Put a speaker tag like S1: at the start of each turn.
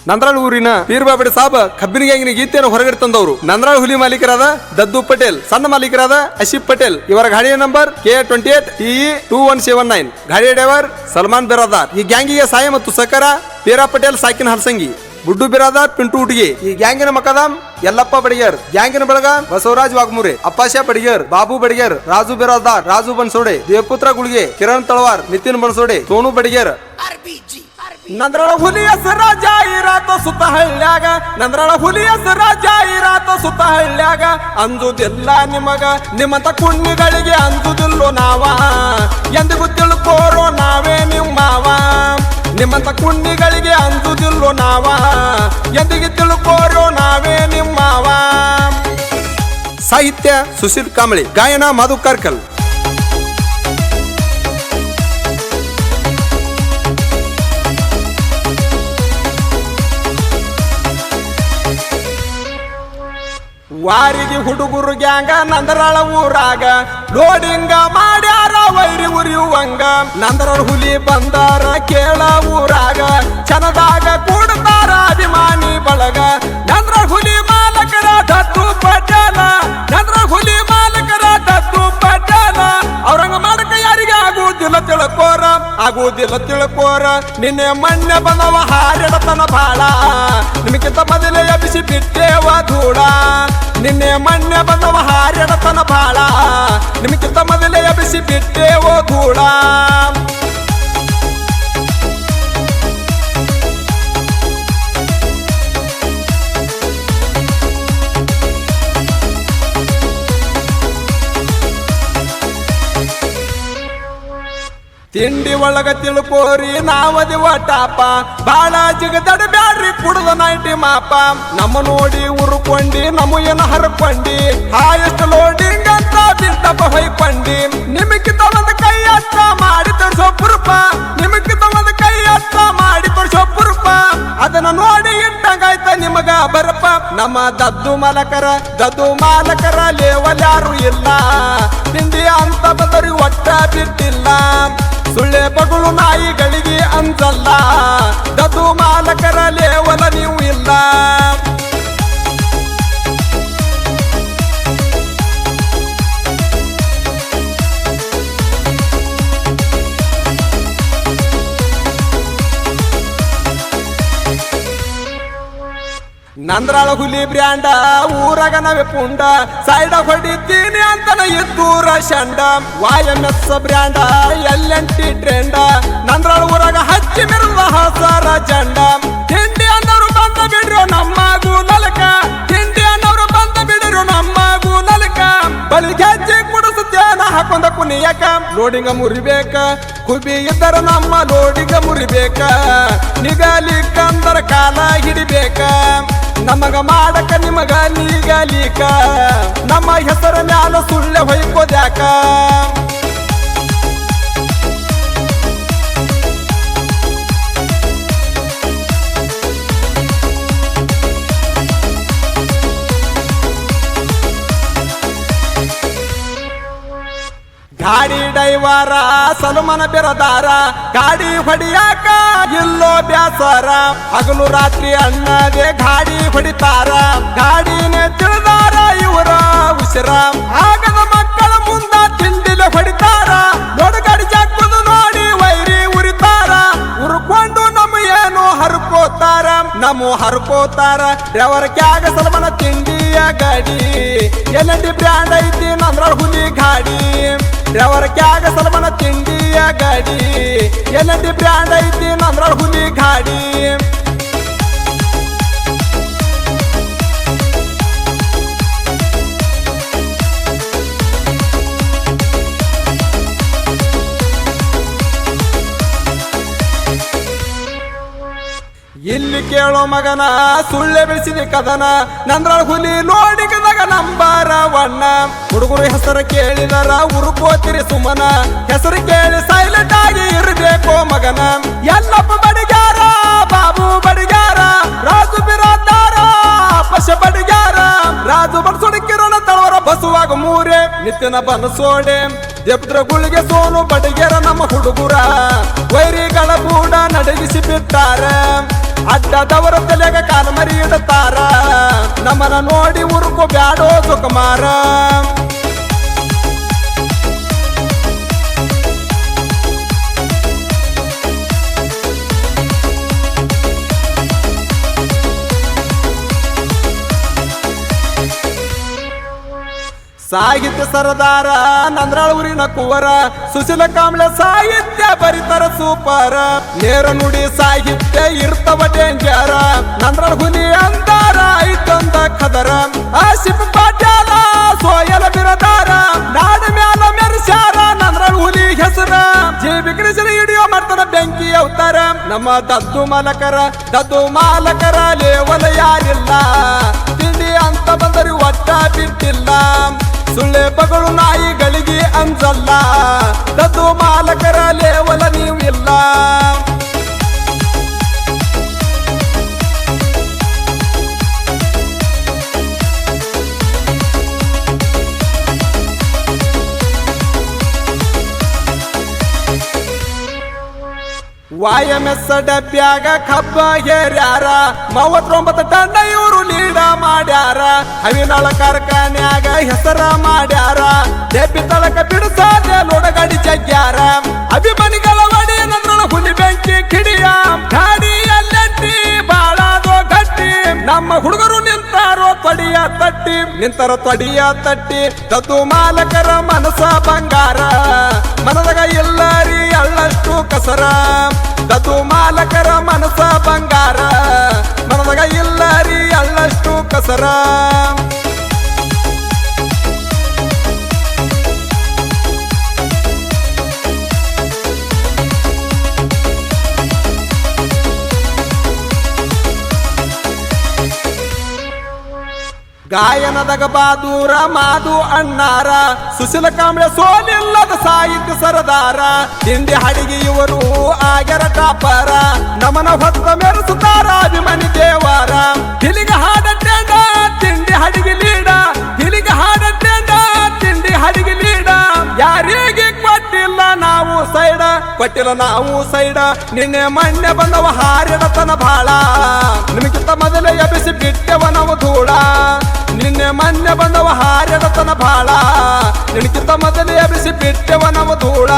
S1: ನಂದ್ರಾಳ್ ಊರಿನ ಪೀರ್ಬಾಬಡಿ ಸಾಬ ಕಬ್ಬಿನ ಗ್ಯಾಂಗಿನ ಗೀತೆಯನ್ನು ಹೊರಗಡೆ ತಂದವರು. ನಂದ್ರಾಳ್ ಹುಲಿ ಮಾಲೀಕರಾದ ದದ್ದು ಪಟೇಲ್, ಸಣ್ಣ ಮಾಲೀಕರಾದ ಅಶೀಫ್ ಪಟೇಲ್. ಇವರ ಗಾಡಿಯ ನಂಬರ್ K28 TE 2179. ಗಾಡಿಯ ಡ್ರೈವರ್ ಸಲ್ಮಾನ್ ಬಿರಾದಾರ್. ಈ ಗ್ಯಾಂಗಿಗೆ ಸಹಾಯ ಮತ್ತು ಸಹಕಾರ ಪೀರಾ ಪಟೇಲ್, ಸಾಕಿನ್ ಹಲ್ಸಂಗಿ, ಬುಡ್ಡು ಬಿರಾದಾರ್, ಪಿಂಟು ಉಟಿಗೆ. ಈ ಗ್ಯಾಂಗಿನ ಮಕದಾಮ್ ಯಲ್ಲಪ್ಪ ಬಡಿಗೇರ್. ಗ್ಯಾಂಗಿನ ಬಳಗ ಬಸವರಾಜ್ ವಾಗ್ಮೂರೆ, ಅಪ್ಪಾಶಾ ಬಡಿಗೇರ್, ಬಾಬು ಬಡಿಗೇರ್, ರಾಜು ಬಿರಾದಾರ್, ರಾಜು ಬನ್ಸೋಡೆ, ದೇವಪುತ್ರ ಗುಳಿಗೆ, ಕಿರಣ್ ತಳವಾರ್, ನಿತಿನ್ ಬನ್ಸೋಡೆ, ಸೋನು ಬಡಿಗೇರ್. ನಂದ್ರಾಳ ಹುಲಿಯ ಸರ ಜಾಹೀರಾತ ಸುತ್ತ ಹಳ್ಳ್ಯಾಗ, ನಂದ್ರಾಳ ಹುಲಿಯ ಸರ ಜಾಹೀರಾತ ಸುತ್ತ ಹಳ್ಳ್ಯಾಗ. ಅಂಜುದಿಲ್ಲ ನಿಮಗ ನಿಮ್ಮಂತ ಕುಣ್ಣಿಗಳಿಗೆ, ಅಂಜುದಿಲ್ಲೋ ನಾವ, ಎಂದಿಗೂ ತಿಳ್ಕೋರೋ ನಾವೇ ನಿಮ್ಮವ. ನಿಮ್ಮಂತ ಕುಣ್ಣಿಗಳಿಗೆ ಅಂಜುದಿಲ್ಲೋ ನಾವ, ಎಂದಿಗೂ ತಿಳ್ಕೋರೋ ನಾವೇ ನಿಮ್ಮವ. ಸಾಹಿತ್ಯ ಸುಶೀಲ್ ಕಾಂಬಳಿ, ಗಾಯನ ಮಧು ಕಾರ್ಕಲ್. ವಾರಿಗೆ ಹುಡುಗರು ಗ್ಯಾಂಗ ನಂದರಾಳ ಊರಾಗ ಲೋಡಿಂಗ ಮಾಡ್ಯಾರ ವೈರಿ ಉರಿಯುವಂಗ. ನಂದರಾಳ ಹುಲಿ ಬಂದಾರ ಕೇಳ ಊರಾಗ, ಚನದಾಗ ಕೂಡ್ತಾರ ಅಭಿಮಾನಿ ಬಳಗ. ನಂದರಾಳ ಹುಲಿ ಮಾಲಕರ ದತ್ತು ಪಟೇಲ, ನಂದರಾಳ ಹುಲಿ ಮಾಲಕರ ದತ್ತು ಪಟೇಲ. ಅವ್ರಂಗ ಮಾಡಕ ಯಾರಿಗೆ ಆಗುದಿಲ್ಲ ತಿಳ್ಕೋರ, ಆಗುದಿಲ್ಲ ತಿಳ್ಕೋರ. ನಿನ್ನೆ ಮೊನ್ನೆ ಬಂದವ ಹಾರಿಡತನ ಬಾಳ, ನಿಮಗಿಂತ ಮೊದಲೇ ಎಬ್ಬಿಸಿ ಬಿಟ್ಟೇವ ಧೂಳ. ನಿನ್ನೆ ಮೊನ್ನೆ ಬಂದವ ಹಾರಿಡತನ ಬಾಳ, ನಿಮಗಿಂತ ಮೊದಲೇ ಎಬ್ಬಿಸಿ ಬಿಟ್ಟೇವೋ ಧೂಳ. ತಿಂಡಿ ಒಳಗ ತಿಳ್ಕೋರಿ ನಾವದಿವ ಟಾಪ, ಬಾಳ ಜಿಗದಡ ಬ್ಯಾಡ್ರಿ ಕುಡ್ದ ನೈಟಿ ಮಾಪ. ನಮ್ಮ ನೋಡಿ ಉರ್ಕೊಂಡಿ ನಮ್ಮ ಏನ ಹರ್ಕೊಂಡಿ, ಹಾಯೆಸ್ಟ್ ಲೋಡಿಂಗ್ ಅಂತ ಬಿಟ್ಟಪ್ಪ ಹೊಯ್ಕೊಂಡಿ. ನಿಮಗಿಂತ ಒಂದು ಕೈ ಹತ್ತ ಮಾಡಿ ತೋರ್ಸೋ ಪುರುಪ, ನಿಮಗಿಂತ ಒಂದು ಕೈ ಹತ್ತ ಮಾಡಿ ತೋರ್ಸೋ ಪುರುಪ. ಅದನ್ನ ನೋಡಿ ಇಟ್ಟಂಗಾಯ್ತ ನಿಮಗ ಬರಪ್ಪ. ನಮ್ಮ ದದ್ದು ಮಾಲಕರ ಲೇವಲ್ ಯಾರು ಇಲ್ಲ, ತಿಂಡಿ ಅಂತ ಬಂದರಿ ಒಟ್ಟ ಬಿಟ್ಟಿಲ್ಲ. ಸುಳ್ಳೆ ಬಗಳು ನಾಯಿಗಳಿಗೆ ಅಂಜಲ್ಲ, ದದ್ದು ಮಾಲಕರ ಲೇವಲ ನೀವು ಇಲ್ಲ. ನಂದ್ರಾಳ ಹುಲಿ ಬ್ರ್ಯಾಂಡ ಊರಾಗ ನಾವೇ ಪುಂಡ, ಸೈಡ ಹೊಡಿತೀನಿ ಅಂತನ ಇದ್ದೂರ ಶಂಡ. YMS ಬ್ರ್ಯಾಂಡ LNT ಟ್ರೆಂಡ, ನಂದ್ರಾಳ ಊರಾಗ ಹಚ್ಚಿ ಮೆರುದ ಹಸರ ಜಂಡ. ತಿಂಡಿ ಅನ್ನೋರು ಬಂದ ಬಿಡ್ರು ನಮ್ಮ ಗೂನಲಕ, ತಿಂಡಿ ಅನ್ನೋರು ಬಂದ ಬಿಡ್ರು ನಮ್ಮ ಗೂನಲಕ. ಬಳಿಗೆ ಹೆಜ್ಜೆ ಕುಡಿಸುತ್ತೇನ ಹಾಕೊಂಡ ಕುಣಿಯಕ, ಲೋಡಿಂಗ ಮುರಿಬೇಕ ಕುಬಿ ಇದ್ದರ ನಮ್ಮ ಲೋಡಿಗ ಮುರಿಬೇಕ. ನಿಗಲಿಕ್ಕಂದರ ಕಾಲ ಹಿಡಿಬೇಕ, ನಮಗ ಮಾಡಕ ನಿಮಗ ನೀಗಲೀಕ. ನಮ್ಮ ಹೆಸರ ಮ್ಯಾಲ ಸುಳ್ಳೆ ಹೊಯ್ಕೋದ್ಯಾಕ. ಗಾಡಿ ಡೈವರ ಸಲ್ಮಾನ ಬಿರದಾರ, ಗಾಡಿ ಹೊಡಿಯಾಕ ಇಲ್ಲೋ ಬ್ಯಾಸರ. ಹಗಲು ರಾತ್ರಿ ಅಣ್ಣಗೆ ಗಾಡಿ ಹೊಡಿತಾರ, ಗಾಡಿನೇ ತಿಳಿದಾರ ಇವರ ಉಸಿರ. ಆಗದ ಮಕ್ಕಳ ಮುಂದ ತಿಂಡಿಲೆ ಹೊಡಿತಾರ, ನೋಡು ಗಾಡಿ ಜಾಕುದು ನೋಡಿ ವೈರಿ ಉರಿತಾರ. ಉರ್ಕೊಂಡು ನಮ್ಮ ಏನು ಹರ್ಕೋತಾರ, ನಮ್ಮ ಹರ್ಕೋತಾರ. ಡ್ರೈವರ್ ಕ್ಯಾಗ ಸಲ್ಮಾನ ತಿಂಡಿಯ ಗಾಡಿ, LNT ಬ್ರ್ಯಾಂಡ್ ಐತಿ ನಂದ್ರಾಳ ಹುಲಿ ಗಾಡಿ. ಡ್ರೈವರ್ ಕ್ಯಾಗ ಸಲ್ಮಾನ ತಿಂಡಿಯ ಗಾಡಿ, LNT ಬ್ರ್ಯಾಂಡ್ ಐತಿ ನಂದ್ರಾಳ ಹುಲಿ ಗಾಡಿ. ಇಲ್ಲಿ ಕೇಳೋ ಮಗನ ಸುಳ್ಳೆ ಬೆಳೆಸಿದ ಕದನ, ನಂದ್ರಾಳ ಹುಲಿ ನೋಡಿಗದಾಗ ನಂಬಾರ ವಣ್ಣ. ಹುಡುಗರು ಹೆಸರು ಕೇಳಿದರ ಉರುಕೋತಿರಿ ಸುಮನ, ಹೆಸರು ಕೇಳಿ ಸೈಲೆಂಟ್ ಆಗಿ ಇರಬೇಕೋ ಮಗನ. ಯಲ್ಲಪ್ಪ ಬಡಿಗಾರ, ಬಾಬು ಬಡಿಗಾರ, ರಾಜು ಬಿರಾದಾರ, ಪಶ ಬಡಿಗಾರ, ರಾಜು ಬನ್ಸೋಡೆ, ಕಿರಣ ತಳವರ, ಬಸುವಾಗ ಮೂರೆ, ನಿತ್ಯನ ಬನಸೋಡೆ, ದೇವದ್ರ ಗುಳಿಗೆ, ಸೋನು ಬಡಿಗೆರ ನಮ್ಮ ಹುಡುಗುರ. ವೈರಿಗಳ ಕೂಡ ನಡಗಿಸಿ ಬಿಟ್ಟಾರ. ಅಡ್ಡ ಅಡ್ಡದವರ ತಲೆಗ ಕಾಲ ಮರಿ ಇಡುತ್ತಾರ ನಮ್ಮನ ನೋಡಿ ಉರುಕು ಬ್ಯಾಡೋ ಸುಕುಮಾರ ಸಾಹಿತ್ಯ ಸರದಾರ ನಂದ್ರಾಳ ಊರಿನ ಕುವರ ಸುಶೀಲ ಕಾಂಬ್ಳೆ ಸಾಹಿತ್ಯ ಬರಿತಾರ ಸೂಪರ ನೇರ ನುಡಿ ಸಾಹಿತ್ಯ ಇರ್ತವ ಡೇಂಜರ ನಂದ್ರಾಳ ಹುಲಿ ಅಂತಾರ ಐತಂದ ಖದರ ಆಸಿಫ್ ಪಾಟ್ಯಾಲ ಸೋಯಲ ಬಿರದಾರ ನಾಡ ಮ್ಯಾಲ ಮೆರೆಸ್ಯಾರ ನಂದ್ರಾಳ ಹುಲಿ ಹೆಸರ ಜೀವಿ ಕೃಷ್ಣ ಹಿಡಿಯೋ ಮಾಡ್ತಾರ ಬೆಂಕಿ ಅವತಾರ ನಮ್ಮ ದದ್ದು ಮಾಲಕರ ಲೇವಲ ಯಾರಿಲ್ಲ ತಿಂಡಿ ಅಂತ ಬಂದರೆ ಒಟ್ಟ ಬಿಟ್ಟಿಲ್ಲ ಸುಳ್ಳೆ ಬಗಳು ನಾಯಿಗಳಿಗೆ ಅಂಜಲ್ಲ ದದ್ದು ಮಾಲಕರ ಲೇವಲ ನೀವು ಇಲ್ಲ YMS ಡಬ್ಬ್ಯಾಗ ಕಬ್ಬ ಹೇರ್ಯಾರ 39 ಟನ್ ಇವರು ಲೀಡ ಮಾಡ್ಯಾರ ಹವಿನಾಳ ಕಾರ್ಖಾನ್ಯಾಗ ಹೆಸರ ಮಾಡ್ಯಾರ ಡಬ್ಬಿ ತಳಕ ಬಿಡಿಸಾದೆ ಲೋಡಗಾಡಿ ಜಗ್ಗ್ಯಾರ ಅಭಿಮಾನಿಗಳ ಒಡಿ ನಂದ್ರಳ ಹುಲಿ ಬೆಂಕಿ ಕಿಡಿಯ ಗಾಡಿಯಲ್ಲೆಟ್ಟಿ ಬಾಳಾದೋ ಗಟ್ಟಿ ನಮ್ಮ ಹುಡುಗರು ನಿಂತಾರೋ ತೊಡಿಯ ತಟ್ಟಿ ದದ್ದು ಮಾಲಕರ ಮನಸ ಬಂಗಾರ ಮನದಾಗ ಎಲ್ಲರಿ ಅಳ್ಳಷ್ಟು ಕಸರ ದದ್ದು ಮಾಲಕರ ಮನಸ ಬಂಗಾರ ಮನದಾಗ ಎಲ್ಲರಿ ಅಳ್ಳಷ್ಟು ಕಸರ ಗಾಯನದಾಗ ಬಾದೂರ ಮಾದು ಅಣ್ಣಾರ ಸುಶೀಲ ಕಾಂಬ್ಳೆ ಸೋಲಿಲ್ಲದ ಸಾಹಿತ್ಯ ಸರದಾರ ತಿಂಡಿ ಹಡಿಗೆ ಇವರು ಆಗ್ಯಾರ ಟಾಪರ ನಮನ ಹೊತ್ತ ಮೆರೆಸುತ್ತಾರ ಅಭಿಮಾನಿ ದೇವರ ಹಿಲಿಗ ಹಾಡ ಟೆಂಡ ತಿಂಡಿ ಹಡಿಗೆ ಲೀಡ ಹಿಲಿಗ ಹಾಡ ಟೆಂಡ ತಿಂಡಿ ಹಡಿಗೆ ಲೀಡ ಯಾರಿಗೆ ಕೊಟ್ಟಿಲ್ಲ ನಾವು ಸೈಡ ನಿನ್ನೆ ಮೊನ್ನೆ ಬಂದವ ಹಾರಿಡತನ ಬಾಳ ನಿಮಗಿಂತ ಮೊದಲೇ ಎಬ್ಬಿಸಿ ಬಿಟ್ಟೆವ ನಾವು ಧೂಳ ನಿನ್ನೆ ಮೊನ್ನೆ ಬಂದವ ಹಾರಿಡತನ ಬಾಳ ನಿನಗಿಂತ ಮೊದಲೇ ಎಬ್ಬಿಸಿ ಬಿಟ್ಟೆವ ನಾವು ಧೂಳ